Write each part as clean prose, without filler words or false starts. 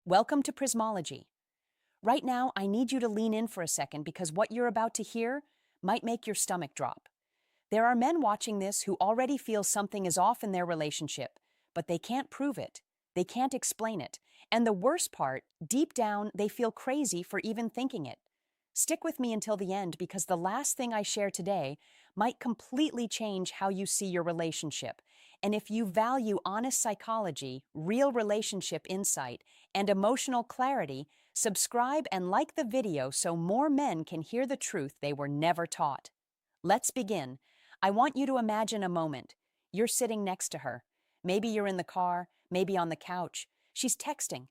Welcome to Prismology. Right now, I need you to lean in for a second because what you're about to hear might make your stomach drop. There are men watching this who already feel something is off in their relationship, but they can't prove it. They can't explain it. And the worst part, deep down, they feel crazy for even thinking it. Stick with me until the end because the last thing I share today might completely change how you see your relationship. And if you value honest psychology, real relationship insight, and emotional clarity, subscribe and like the video so more men can hear the truth they were never taught. Let's begin. I want you to imagine a moment. You're sitting next to her. Maybe you're in the car, maybe on the couch. She's texting.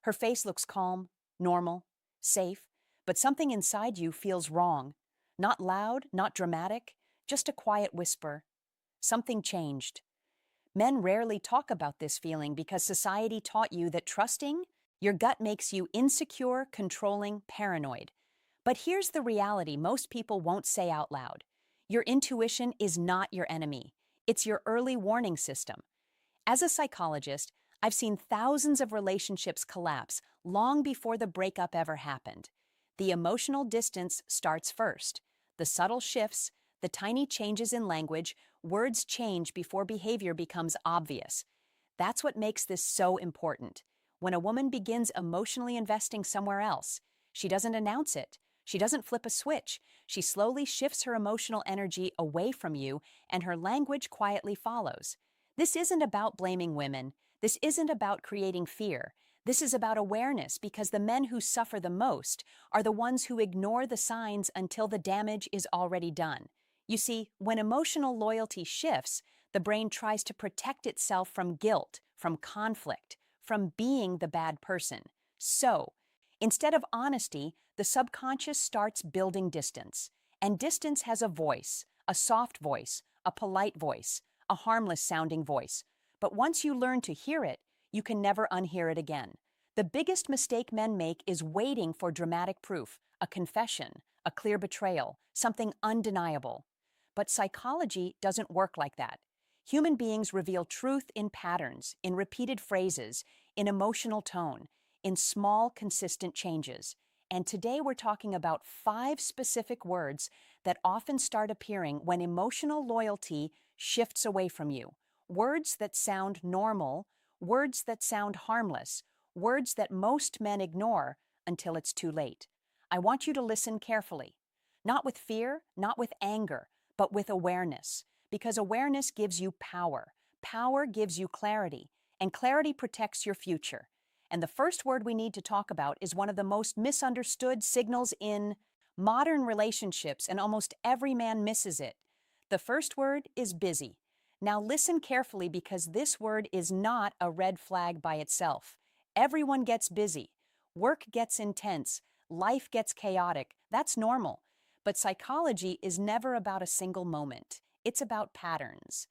Her face looks calm, normal, safe, but something inside you feels wrong. Not loud, not dramatic, just a quiet whisper. Something changed. Men rarely talk about this feeling because society taught you that trusting your gut makes you insecure, controlling, paranoid. But here's the reality most people won't say out loud. Your intuition is not your enemy. It's your early warning system. As a psychologist, I've seen thousands of relationships collapse long before the breakup ever happened. The emotional distance starts first. The subtle shifts, the tiny changes in language, words change before behavior becomes obvious. That's what makes this so important. When a woman begins emotionally investing somewhere else, she doesn't announce it. She doesn't flip a switch. She slowly shifts her emotional energy away from you, and her language quietly follows. This isn't about blaming women. This isn't about creating fear. This is about awareness because the men who suffer the most are the ones who ignore the signs until the damage is already done. You see, when emotional loyalty shifts, the brain tries to protect itself from guilt, from conflict, from being the bad person. So, instead of honesty, the subconscious starts building distance. And distance has a voice, a soft voice, a polite voice, a harmless sounding voice. But once you learn to hear it, you can never unhear it again. The biggest mistake men make is waiting for dramatic proof, a confession, a clear betrayal, something undeniable. But psychology doesn't work like that. Human beings reveal truth in patterns, in repeated phrases, in emotional tone, in small, consistent changes. And today we're talking about 5 specific words that often start appearing when emotional loyalty shifts away from you. Words that sound normal, words that sound harmless, words that most men ignore until it's too late. I want you to listen carefully. Not with fear, not with anger, but with awareness. Because awareness gives you power. Power gives you clarity. And clarity protects your future. And the first word we need to talk about is one of the most misunderstood signals in modern relationships, and almost every man misses it. The first word is busy. Now listen carefully because this word is not a red flag by itself. Everyone gets busy. Work gets intense. Life gets chaotic. That's normal. But psychology is never about a single moment. It's about patterns.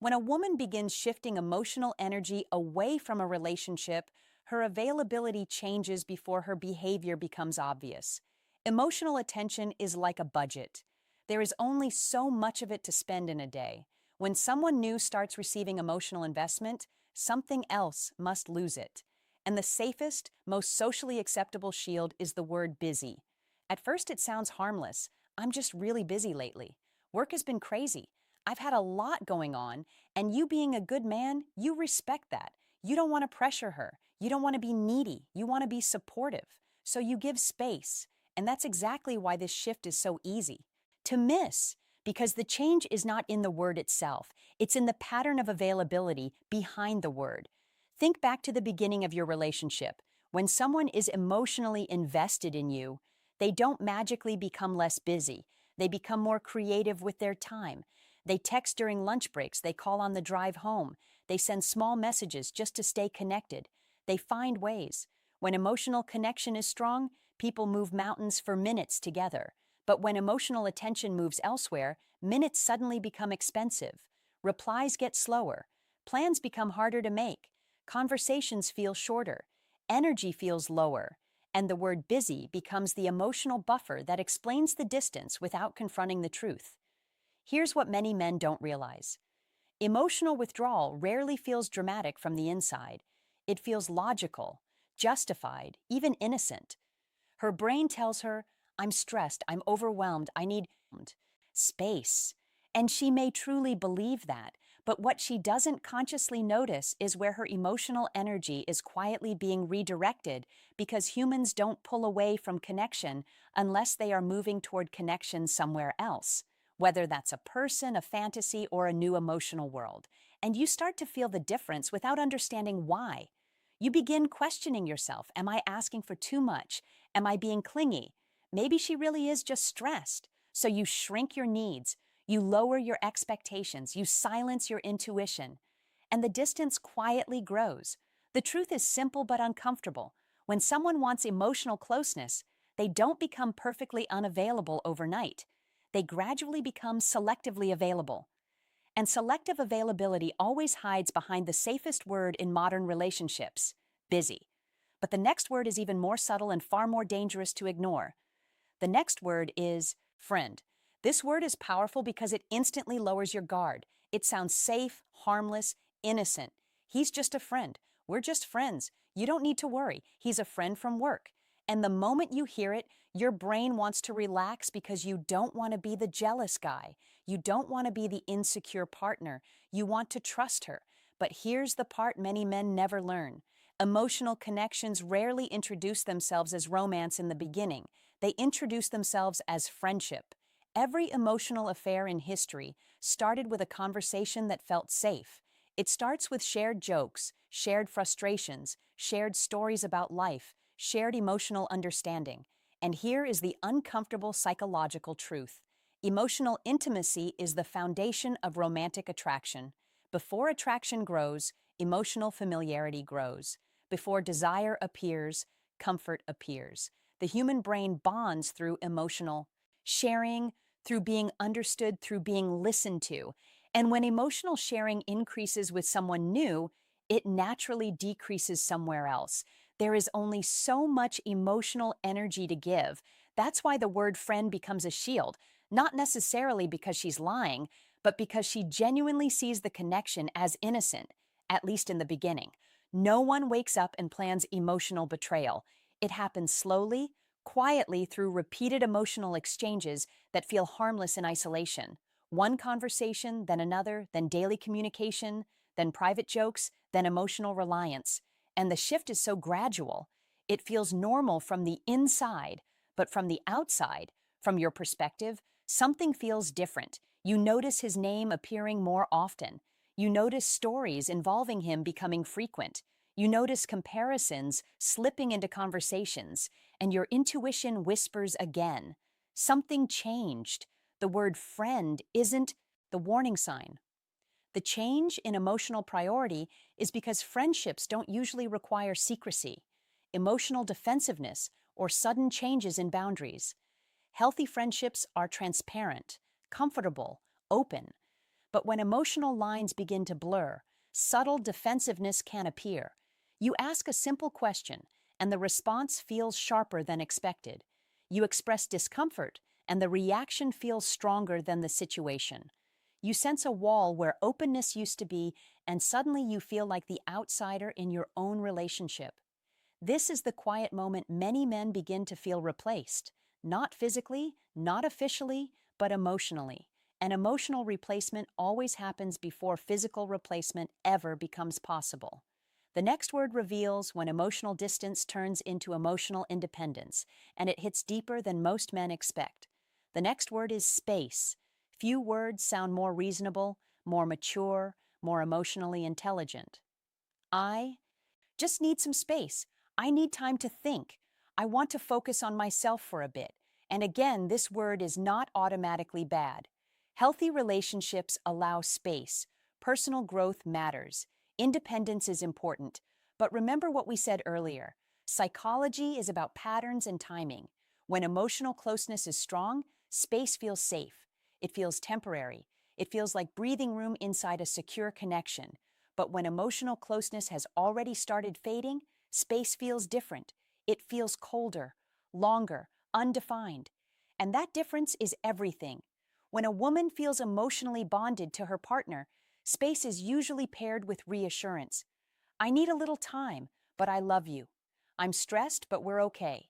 When a woman begins shifting emotional energy away from a relationship, her availability changes before her behavior becomes obvious. Emotional attention is like a budget. There is only so much of it to spend in a day. When someone new starts receiving emotional investment, something else must lose it. And the safest, most socially acceptable shield is the word busy. At first it sounds harmless. I'm just really busy lately. Work has been crazy. I've had a lot going on, and you being a good man, you respect that. You don't want to pressure her. You don't want to be needy. You want to be supportive. So you give space. And that's exactly why this shift is so easy to miss, because the change is not in the word itself. It's in the pattern of availability behind the word. Think back to the beginning of your relationship. When someone is emotionally invested in you, they don't magically become less busy. They become more creative with their time. They text during lunch breaks. They call on the drive home. They send small messages just to stay connected. They find ways. When emotional connection is strong, people move mountains for minutes together. But when emotional attention moves elsewhere, minutes suddenly become expensive. Replies get slower. Plans become harder to make. Conversations feel shorter. Energy feels lower. And the word busy becomes the emotional buffer that explains the distance without confronting the truth. Here's what many men don't realize. Emotional withdrawal rarely feels dramatic from the inside. It feels logical. justified, even innocent. Her brain tells her, I'm stressed, I'm overwhelmed, I need space. And she may truly believe that, but what she doesn't consciously notice is where her emotional energy is quietly being redirected because humans don't pull away from connection unless they are moving toward connection somewhere else, whether that's a person, a fantasy, or a new emotional world. And you start to feel the difference without understanding why. You begin questioning yourself. Am I asking for too much? Am I being clingy? Maybe she really is just stressed. So you shrink your needs, you lower your expectations, you silence your intuition, and the distance quietly grows. The truth is simple but uncomfortable. When someone wants emotional closeness, they don't become perfectly unavailable overnight. They gradually become selectively available. And selective availability always hides behind the safest word in modern relationships: busy. But the next word is even more subtle and far more dangerous to ignore. The next word is friend. This word is powerful because it instantly lowers your guard. It sounds safe, harmless, innocent. He's just a friend. We're just friends. You don't need to worry. He's a friend from work. And the moment you hear it, your brain wants to relax because you don't want to be the jealous guy. You don't want to be the insecure partner. You want to trust her. But here's the part many men never learn. Emotional connections rarely introduce themselves as romance in the beginning. They introduce themselves as friendship. Every emotional affair in history started with a conversation that felt safe. It starts with shared jokes, shared frustrations, shared stories about life, shared emotional understanding. And here is the uncomfortable psychological truth. Emotional intimacy is the foundation of romantic attraction. Before attraction grows, emotional familiarity grows. Before desire appears, comfort appears. The human brain bonds through emotional sharing, through being understood, through being listened to. And when emotional sharing increases with someone new, it naturally decreases somewhere else. There is only so much emotional energy to give. That's why the word friend becomes a shield, not necessarily because she's lying, but because she genuinely sees the connection as innocent, at least in the beginning. No one wakes up and plans emotional betrayal. It happens slowly, quietly through repeated emotional exchanges that feel harmless in isolation. One conversation, then another, then daily communication, then private jokes, then emotional reliance. And the shift is so gradual. It feels normal from the inside, but from the outside, from your perspective, something feels different. You notice his name appearing more often. You notice stories involving him becoming frequent. You notice comparisons slipping into conversations, and your intuition whispers again. Something changed. The word friend isn't the warning sign. The change in emotional priority is because friendships don't usually require secrecy, emotional defensiveness, or sudden changes in boundaries. Healthy friendships are transparent, comfortable, open. But when emotional lines begin to blur, subtle defensiveness can appear. You ask a simple question, and the response feels sharper than expected. You express discomfort, and the reaction feels stronger than the situation. You sense a wall where openness used to be, and suddenly you feel like the outsider in your own relationship. This is the quiet moment many men begin to feel replaced, not physically, not officially, but emotionally. And emotional replacement always happens before physical replacement ever becomes possible. The next word reveals when emotional distance turns into emotional independence, and it hits deeper than most men expect. The next word is space. Few words sound more reasonable, more mature, more emotionally intelligent. I just need some space. I need time to think. I want to focus on myself for a bit. And again, this word is not automatically bad. Healthy relationships allow space. Personal growth matters. Independence is important. But remember what we said earlier. Psychology is about patterns and timing. When emotional closeness is strong, space feels safe. It feels temporary. It feels like breathing room inside a secure connection. But when emotional closeness has already started fading, space feels different. It feels colder, longer, undefined. And that difference is everything. When a woman feels emotionally bonded to her partner, space is usually paired with reassurance. I need a little time, but I love you. I'm stressed, but we're okay.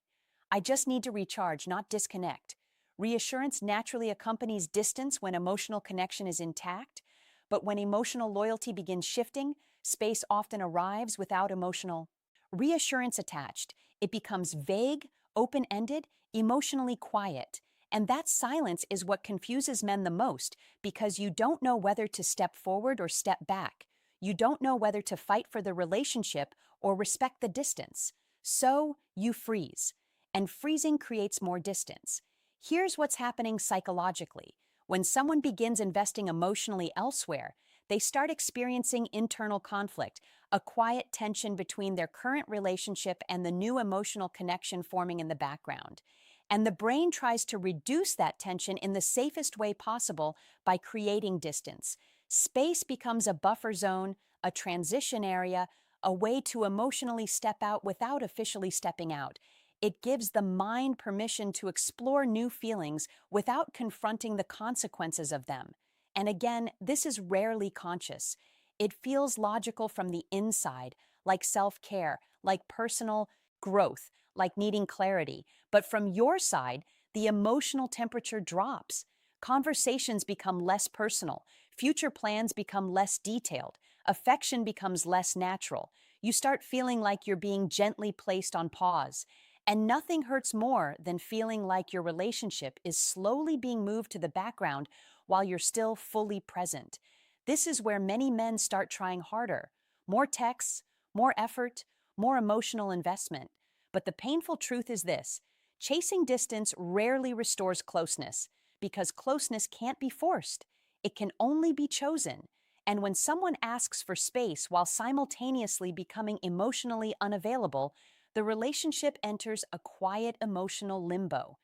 I just need to recharge, not disconnect. Reassurance naturally accompanies distance when emotional connection is intact, but when emotional loyalty begins shifting, space often arrives without emotional reassurance attached. It becomes vague, open ended, emotionally quiet. And that silence is what confuses men the most because you don't know whether to step forward or step back. You don't know whether to fight for the relationship or respect the distance. So you freeze. And freezing creates more distance. Here's what's happening psychologically. When someone begins investing emotionally elsewhere, they start experiencing internal conflict, a quiet tension between their current relationship and the new emotional connection forming in the background. And the brain tries to reduce that tension in the safest way possible by creating distance. Space becomes a buffer zone, a transition area, a way to emotionally step out without officially stepping out. It gives the mind permission to explore new feelings without confronting the consequences of them. And again, this is rarely conscious. It feels logical from the inside, like self-care, like personal growth, like needing clarity. But from your side, the emotional temperature drops. Conversations become less personal. Future plans become less detailed. Affection becomes less natural. You start feeling like you're being gently placed on pause. And nothing hurts more than feeling like your relationship is slowly being moved to the background while you're still fully present. This is where many men start trying harder. More texts, more effort, more emotional investment. But the painful truth is this: chasing distance rarely restores closeness because closeness can't be forced. It can only be chosen. And when someone asks for space while simultaneously becoming emotionally unavailable, the relationship enters a quiet emotional limbo.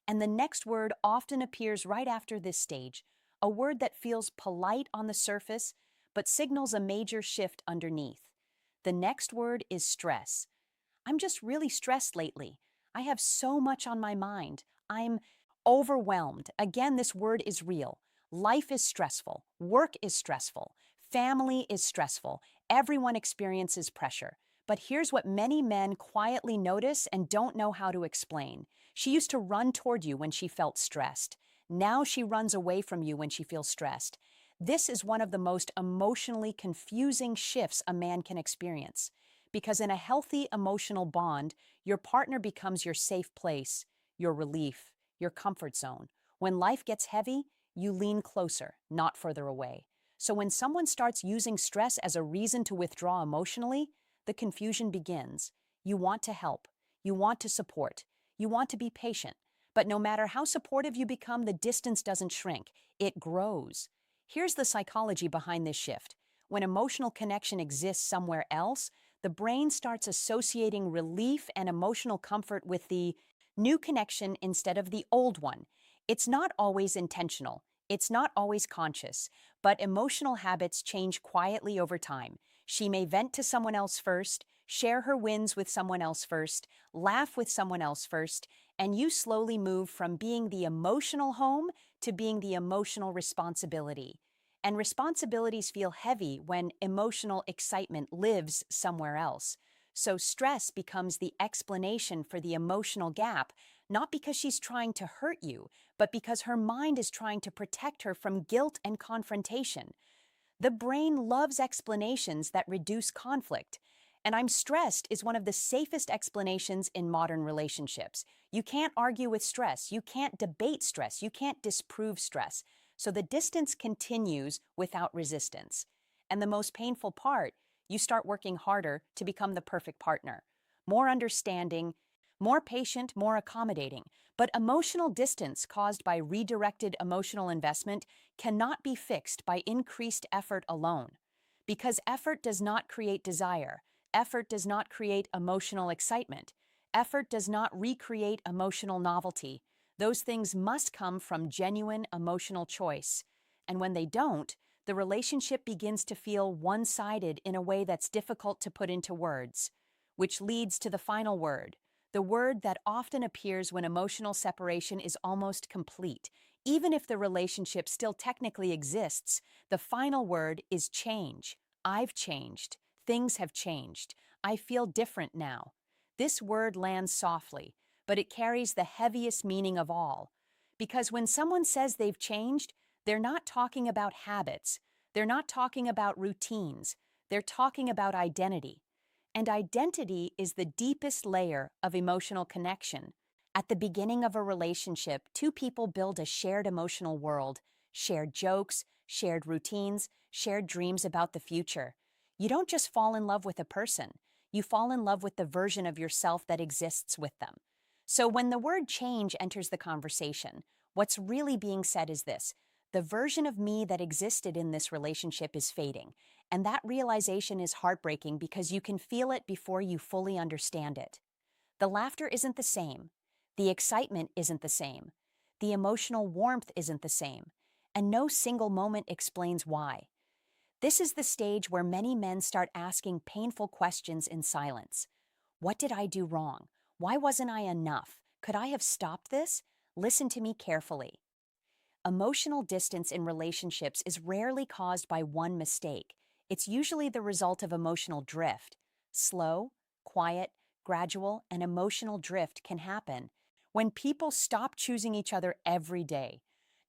And the next word often appears right after this stage, a word that feels polite on the surface but signals a major shift underneath. The next word is stress. I'm just really stressed lately. I have so much on my mind. I'm overwhelmed. Again, this word is real. Life is stressful. Work is stressful. Family is stressful. Everyone experiences pressure. But here's what many men quietly notice and don't know how to explain. She used to run toward you when she felt stressed. Now she runs away from you when she feels stressed. This is one of the most emotionally confusing shifts a man can experience. Because in a healthy emotional bond, your partner becomes your safe place, your relief, your comfort zone. When life gets heavy, you lean closer, not further away. So when someone starts using stress as a reason to withdraw emotionally, the confusion begins. You want to help. You want to support. You want to be patient. But no matter how supportive you become, the distance doesn't shrink. It grows. Here's the psychology behind this shift. When emotional connection exists somewhere else, the brain starts associating relief and emotional comfort with the new connection instead of the old one. It's not always intentional. It's not always conscious, but emotional habits change quietly over time. She may vent to someone else first, share her wins with someone else first, laugh with someone else first, and you slowly move from being the emotional home to being the emotional responsibility. And responsibilities feel heavy when emotional excitement lives somewhere else. So stress becomes the explanation for the emotional gap, not because she's trying to hurt you, but because her mind is trying to protect her from guilt and confrontation. The brain loves explanations that reduce conflict. And I'm stressed is one of the safest explanations in modern relationships. You can't argue with stress. You can't debate stress. You can't disprove stress. So the distance continues without resistance. And the most painful part, you start working harder to become the perfect partner. More understanding, more patient, more accommodating. But emotional distance caused by redirected emotional investment cannot be fixed by increased effort alone. Because effort does not create desire. Effort does not create emotional excitement. Effort does not recreate emotional novelty. Those things must come from genuine emotional choice. And when they don't, the relationship begins to feel one-sided in a way that's difficult to put into words, which leads to the final word, the word that often appears when emotional separation is almost complete. Even if the relationship still technically exists, the final word is change. I've changed. Things have changed. I feel different now. This word lands softly, but it carries the heaviest meaning of all. Because when someone says they've changed, they're not talking about habits, they're not talking about routines, they're talking about identity. And identity is the deepest layer of emotional connection. At the beginning of a relationship, two people build a shared emotional world, shared jokes, shared routines, shared dreams about the future. You don't just fall in love with a person, you fall in love with the version of yourself that exists with them. So when the word change enters the conversation, what's really being said is this: the version of me that existed in this relationship is fading. And that realization is heartbreaking because you can feel it before you fully understand it. The laughter isn't the same. The excitement isn't the same. The emotional warmth isn't the same. And no single moment explains why. This is the stage where many men start asking painful questions in silence. What did I do wrong? Why wasn't I enough? Could I have stopped this? Listen to me carefully. Emotional distance in relationships is rarely caused by one mistake. It's usually the result of emotional drift. Slow, quiet, gradual, and emotional drift can happen when people stop choosing each other every day.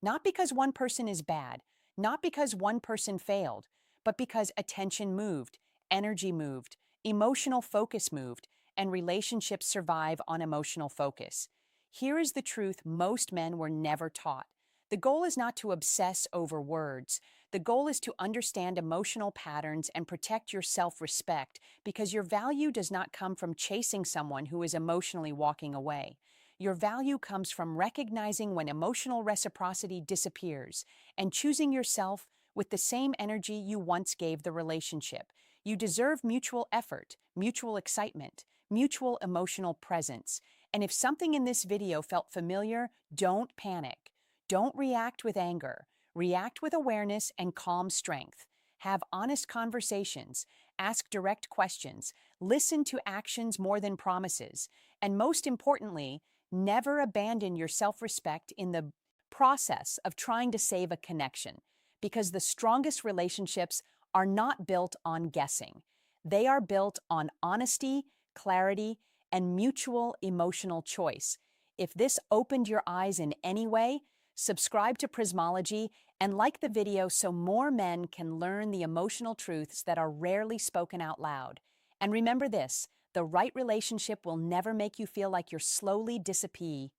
Not because one person is bad, not because one person failed, but because attention moved, energy moved, emotional focus moved, and relationships survive on emotional focus. Here is the truth most men were never taught. The goal is not to obsess over words. The goal is to understand emotional patterns and protect your self-respect, because your value does not come from chasing someone who is emotionally walking away. Your value comes from recognizing when emotional reciprocity disappears and choosing yourself with the same energy you once gave the relationship. You deserve mutual effort, mutual excitement, mutual emotional presence. And if something in this video felt familiar, don't panic. Don't react with anger. React with awareness and calm strength. Have honest conversations. Ask direct questions. Listen to actions more than promises. And most importantly, never abandon your self-respect in the process of trying to save a connection. Because the strongest relationships are not built on guessing. They are built on honesty, clarity, and mutual emotional choice. If this opened your eyes in any way, subscribe to Prismology and like the video so more men can learn the emotional truths that are rarely spoken out loud. And remember this: the right relationship will never make you feel like you're slowly disappearing.